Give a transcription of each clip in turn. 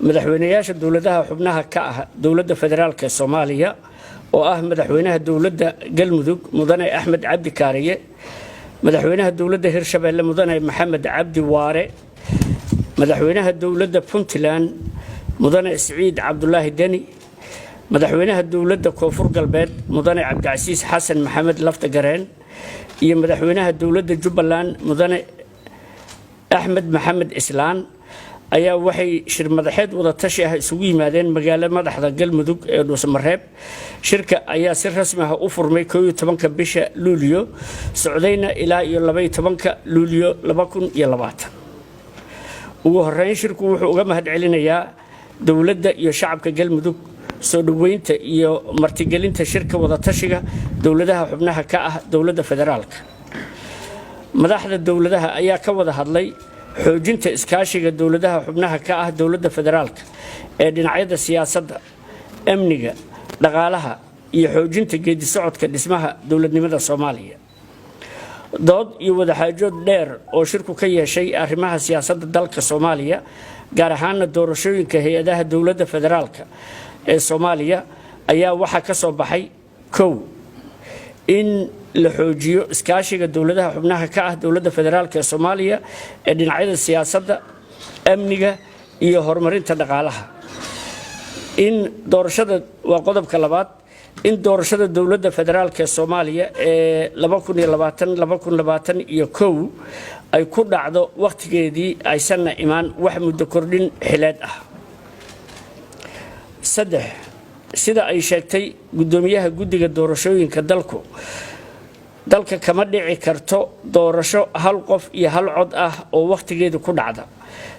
madaxweynayaasha dawladaha xubnaha ka ah dawladda federaalka Soomaaliya oo ah madaxweynaha dawladda Galmudug Mudane Axmed Cabdi Kaariye, madaxweynaha dawladda Hirshabeelle Mudane Maxamed Cabdi Waare, madaxweynaha dawladda Puntland Mudane Siciid Cabdullaahi Deni, madaxweynaha dawladda Koonfur Galbeed Mudane Cabdicasiis Xasan Maxamed Laftagareen iyo madaxweynaha dawladda Jubbaland Mudane Axmed Maxamed Islaan ayaa waxay shir madaxeed wada tashi ah isugu yimaadeen magaalada madaxda Galmudug ee Dhuusamareeb. Shirka ayaa si rasmi ah u furmay 11 bisha Luulyo socdayna ilaa 12 Luulyo 2020. ugu horeyn shirku wuxuu uga mahadcelinayaa dawladda iyo shacabka Galmudug soo dhaweynta iyo martigelinta shirka wada tashiga dawladaha xubnaha ka ah dawladda federaalka. madaxda dawladaha ayaa ka wada hadlay xoojinta iskaashiga dawladaha xubnaha ka ah dawladda federaalka ee dhinacyada siyaasadda, amniga, dhaqaalaha iyo xoojinta geedi socodka dhismaha dawladnimada Soomaaliya. dood iyo wada xaajood dheer oo shirku ka yeeshay arrimaha siyaasadda dalka Soomaaliya, gaar ahaan doorashooyinka hay'adaha dawladda federaalka ee Soomaaliya ayaa waxa ka soo baxay in la xoojiyo iskaashiga dawladaha xubnaha ka ah dawladda federaalka ee Soomaaliya ee dhinacyada siyaasadda, amniga iyo horumarinta dhaqaalaha. in doorashada waa qodobka labaad, in doorashada dawladda federaalka ee Soomaaliya ee 2020-2021 ay ku dhacdo waqtigeedii aysan imaan wax muddo kordhin xileed ah. 3 sida ay sheegtay gudoomiyaha guddiga doorashooyinka dalka kama dhici karto doorasho hal qof iyo hal cod ah oo waqtigeedu ku dhacda.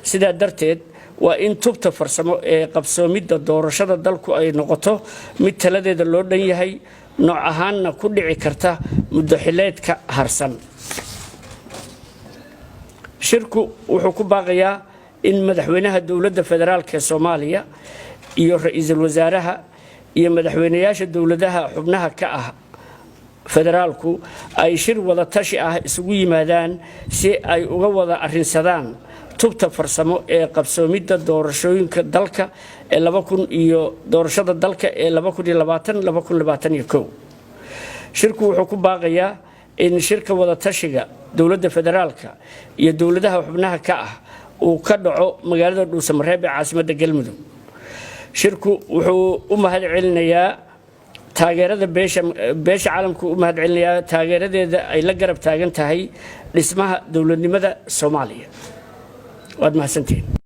sidaa darteed waa in tubta farsamo ee qabsoomidda doorashada dalku ay noqoto mid taladeeda loo dhan yahay, nooc ahaanna ku dhici karta muddo xileedka harsan. shirku wuxuu ku baaqayaa in madaxweynaha dawladda federaalka ee Soomaaliya iyo ra'iisul wasaaraha iyo madaxweynayaasha dawladaha xubnaha ka ah federaalku ay shir wada tashi ah isugu yimaadaan si ay uga wada arrinsadaan tubta farsamo ee qabsoomidda doorashooyinka dalka ee doorashada dalka ee 2020-2021. shirku wuxuu ku baaqayaa in shirka wada tashiga dawladda federaalka iyo dawladaha xubnaha ka ah uu ka dhaco magaalada Dhuusamareeb ee caasimadda Galmudug. shirku wuxuu u mahadcelinayaa taageerada beesha caalamku u mahadcelinayaa taageeradeeda ay la garab taagan tahay dhismaha dawladnimada Soomaaliya. waad mahadsantihiin.